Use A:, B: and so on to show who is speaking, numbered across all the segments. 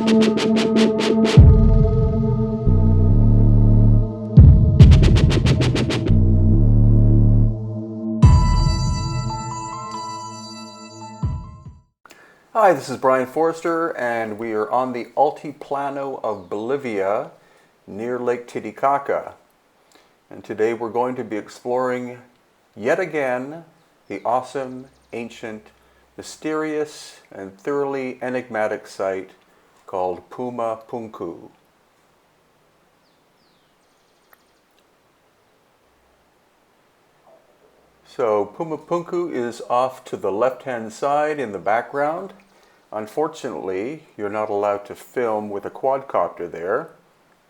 A: Hi, this is Brian Forrester, and we are on the Altiplano of Bolivia near Lake Titicaca. And today we're going to be exploring yet again the awesome, ancient, mysterious, and thoroughly enigmatic site called Puma Punku. So Puma Punku is off to the left-hand side in the background. Unfortunately, you're not allowed to film with a quadcopter there,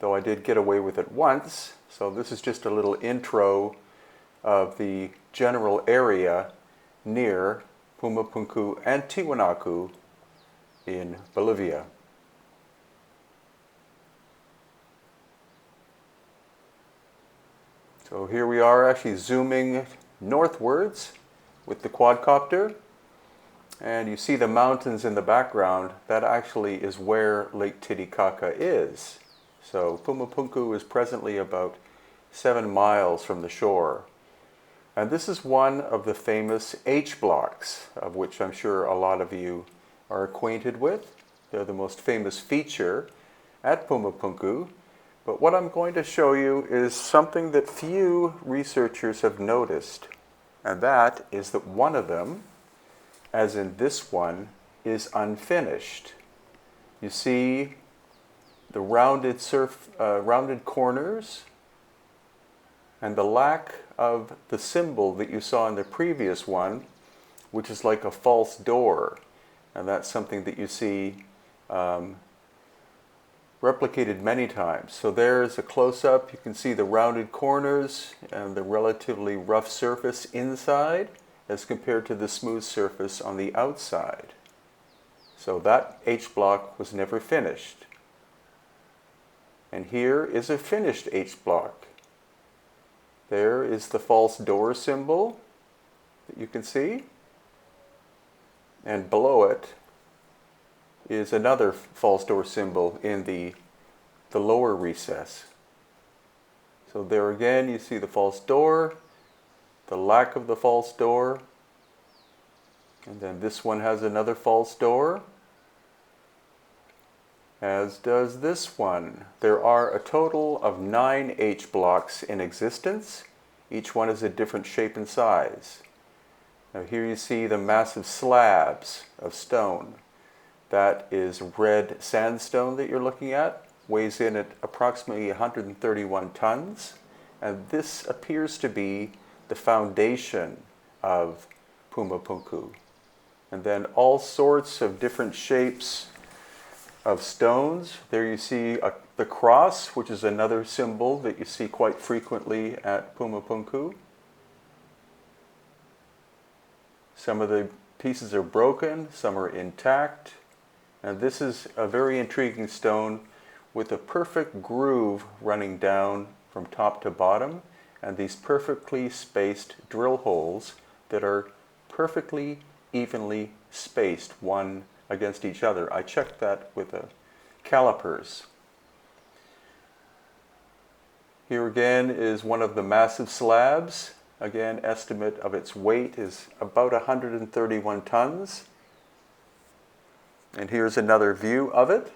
A: though I did get away with it once. So this is just a little intro of the general area near Puma Punku and Tiwanaku in Bolivia. So here we are actually zooming northwards with the quadcopter, and you see the mountains in the background. That actually is where Lake Titicaca is. So Puma Punku is presently about 7 miles from the shore. And this is one of the famous H blocks, of which I'm sure a lot of you are acquainted with. They're the most famous feature at Puma Punku. But what I'm going to show you is something that few researchers have noticed. And that is that one of them, as in this one, is unfinished. You see the rounded corners and the lack of the symbol that you saw in the previous one, which is like a false door. And that's something that you see replicated many times. So there's a close-up. You can see the rounded corners and the relatively rough surface inside as compared to the smooth surface on the outside. So that H block was never finished. And here is a finished H block. There is the false door symbol that you can see. And below it is another false door symbol in the lower recess. So there again you see the false door, the lack of the false door, and then this one has another false door, as does this one. There are a total of 9 H blocks in existence. Each one is a different shape and size. Now here you see the massive slabs of stone. That is red sandstone that you're looking at, weighs in at approximately 131 tons. And this appears to be the foundation of Puma Punku. And then all sorts of different shapes of stones. There you see the cross, which is another symbol that you see quite frequently at Puma Punku. Some of the pieces are broken, some are intact. And this is a very intriguing stone with a perfect groove running down from top to bottom, and these perfectly spaced drill holes that are perfectly evenly spaced one against each other. I checked that with calipers. Here again is one of the massive slabs. Again, estimate of its weight is about 131 tons. And here's another view of it.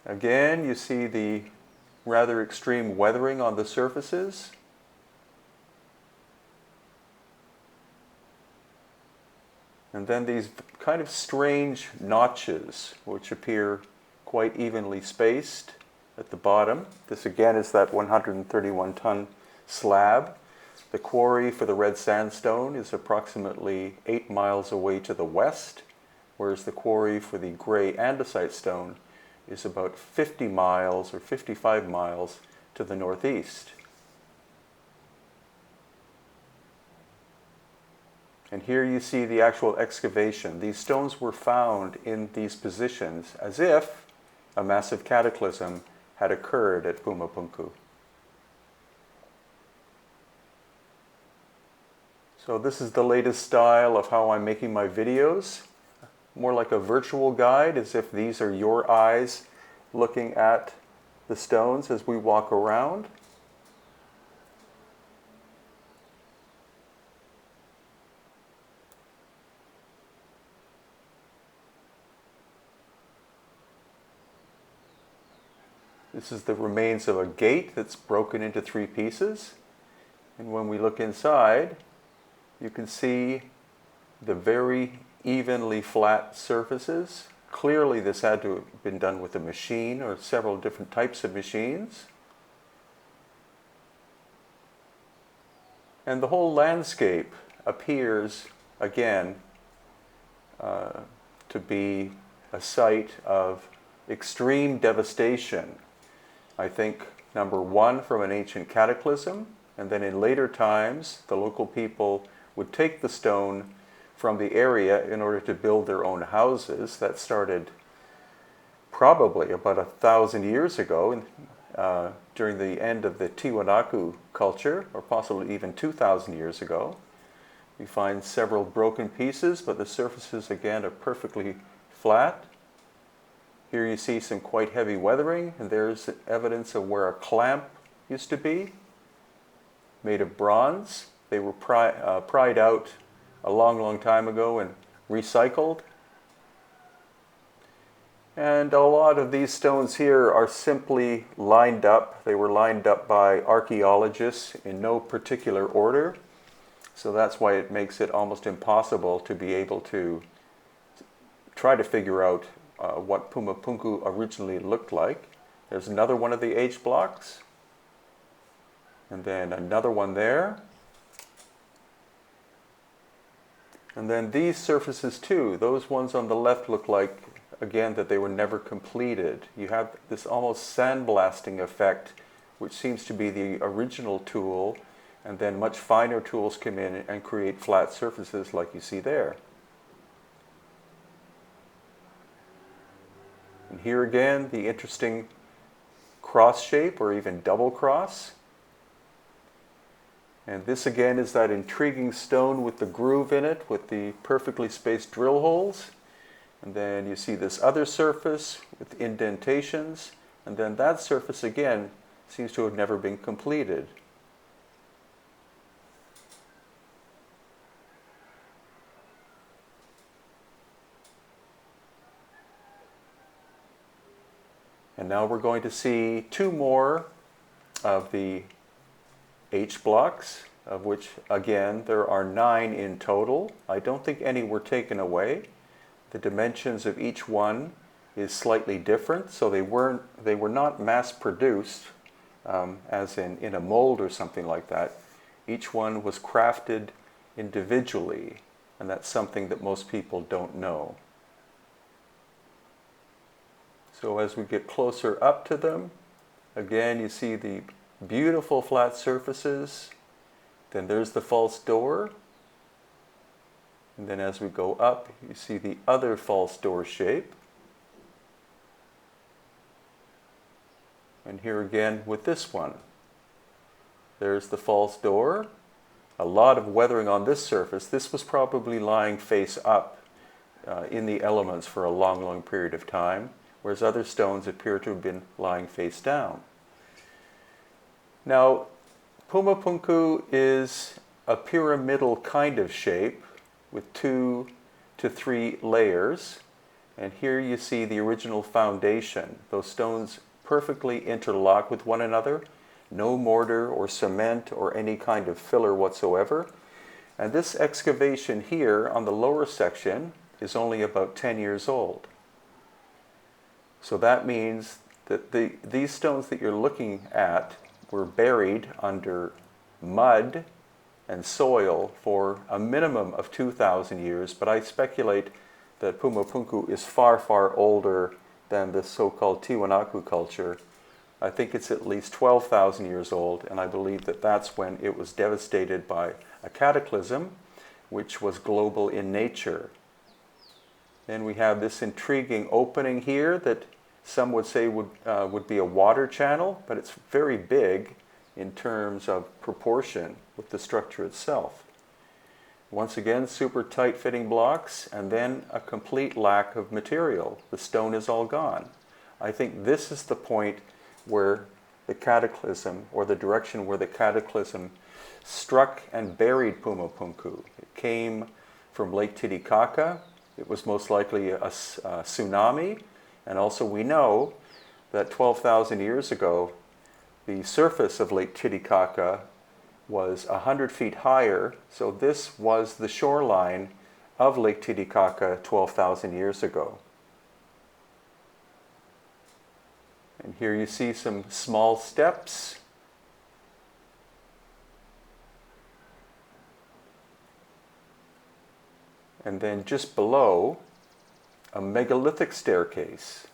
A: Again, you see the rather extreme weathering on the surfaces. And then these kind of strange notches, which appear quite evenly spaced at the bottom. This again is that 131-ton slab. The quarry for the red sandstone is approximately 8 miles away to the west, whereas the quarry for the gray andesite stone is about 50 miles or 55 miles to the northeast. And here you see the actual excavation. These stones were found in these positions as if a massive cataclysm had occurred at Puma Punku. So this is the latest style of how I'm making my videos. more like a virtual guide, as if these are your eyes looking at the stones as we walk around. This is the remains of a gate that's broken into 3 pieces. And when we look inside, you can see the very evenly flat surfaces. Clearly this had to have been done with a machine or several different types of machines. And the whole landscape appears, again, to be a site of extreme devastation. I think, number one, from an ancient cataclysm, and then in later times, the local people would take the stone from the area in order to build their own houses. That started probably about 1,000 years ago, during the end of the Tiwanaku culture, or possibly even 2,000 years ago. We find several broken pieces, but the surfaces again are perfectly flat. Here you see some quite heavy weathering, and there's evidence of where a clamp used to be, made of bronze. They were pried out a long, long time ago and recycled. And a lot of these stones here are simply lined up. They were lined up by archaeologists in no particular order. So that's why it makes it almost impossible to be able to try to figure out what Puma Punku originally looked like. There's another one of the H blocks. And then another one there. And then these surfaces too, those ones on the left look like, again, that they were never completed. You have this almost sandblasting effect, which seems to be the original tool, and then much finer tools come in and create flat surfaces like you see there. And here again, the interesting cross shape, or even double cross. And this again is that intriguing stone with the groove in it, with the perfectly spaced drill holes. And then you see this other surface with indentations. And then that surface again seems to have never been completed. And now we're going to see 2 more of the H blocks, of which, again, there are 9 in total. I don't think any were taken away. The dimensions of each one is slightly different, so they were not mass-produced, as in a mold or something like that. Each one was crafted individually, and that's something that most people don't know. So as we get closer up to them, again you see the beautiful flat surfaces. Then there's the false door. And then as we go up, you see the other false door shape. And here again with this one. There's the false door. A lot of weathering on this surface. This was probably lying face up in the elements for a long, long period of time, whereas other stones appear to have been lying face down. Now, Puma Punku is a pyramidal kind of shape with 2 to 3 layers. And here you see the original foundation. Those stones perfectly interlock with one another. No mortar or cement or any kind of filler whatsoever. And this excavation here on the lower section is only about 10 years old. So that means that these stones that you're looking at were buried under mud and soil for a minimum of 2,000 years, but I speculate that Puma Punku is far, far older than the so-called Tiwanaku culture. I think it's at least 12,000 years old, and I believe that that's when it was devastated by a cataclysm, which was global in nature. Then we have this intriguing opening here that some would say would be a water channel, but it's very big in terms of proportion with the structure itself. Once again, super tight fitting blocks, and then a complete lack of material. The stone is all gone. I think this is the point where the cataclysm, or the direction where the cataclysm struck and buried Puma Punku. It came from Lake Titicaca. It was most likely a tsunami, and also we know that 12,000 years ago, the surface of Lake Titicaca was 100 feet higher, so this was the shoreline of Lake Titicaca 12,000 years ago. And here you see some small steps. And then just below, a megalithic staircase.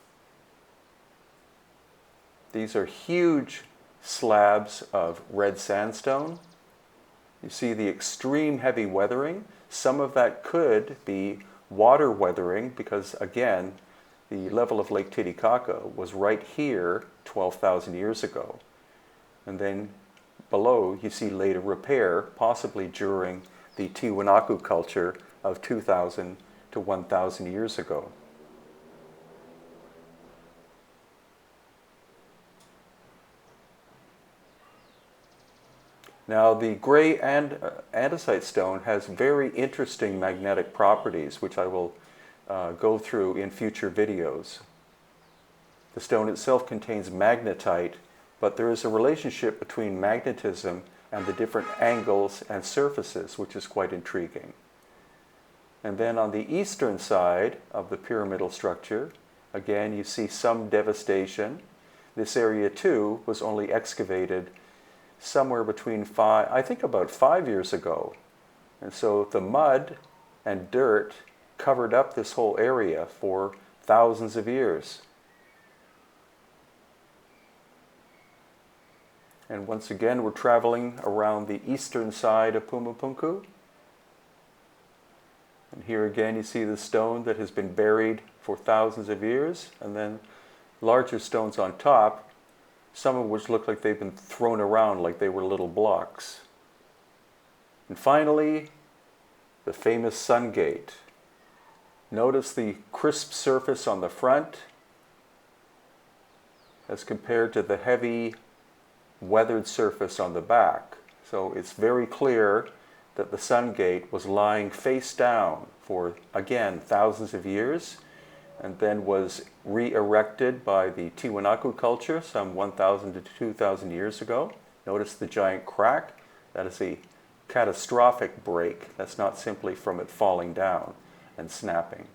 A: These are huge slabs of red sandstone. You see the extreme heavy weathering. Some of that could be water weathering because, again, the level of Lake Titicaca was right here 12,000 years ago. And then below you see later repair, possibly during the Tiwanaku culture of 2,000 to 1,000 years ago. Now, the gray andesite stone has very interesting magnetic properties, which I will go through in future videos. The stone itself contains magnetite, but there is a relationship between magnetism and the different angles and surfaces, which is quite intriguing. And then on the eastern side of the pyramidal structure, again, you see some devastation. This area too was only excavated somewhere between about 5 years ago. And so the mud and dirt covered up this whole area for thousands of years. And once again, we're traveling around the eastern side of Puma Punku. And here again you see the stone that has been buried for thousands of years, and then larger stones on top, some of which look like they've been thrown around like they were little blocks. And finally, the famous sun gate. Notice the crisp surface on the front as compared to the heavy weathered surface on the back. So it's very clear that the sun gate was lying face down for, again, thousands of years, and then was re-erected by the Tiwanaku culture some 1,000 to 2,000 years ago. Notice the giant crack. That is a catastrophic break. That's not simply from it falling down and snapping.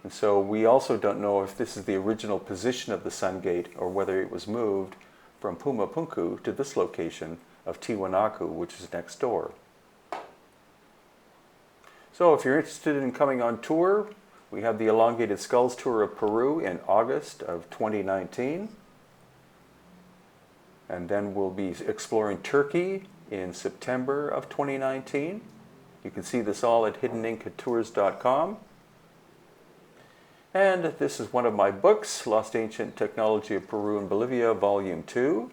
A: And so we also don't know if this is the original position of the sun gate or whether it was moved from Puma Punku to this location of Tiwanaku, which is next door. So if you're interested in coming on tour, we have the Elongated Skulls Tour of Peru in August of 2019. And then we'll be exploring Turkey in September of 2019. You can see this all at hiddenincatours.com. And this is one of my books, Lost Ancient Technology of Peru and Bolivia, Volume 2.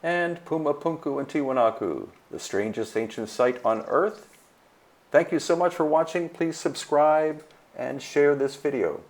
A: And Puma Punku and Tiwanaku, the strangest ancient site on Earth. Thank you so much for watching. Please subscribe and share this video.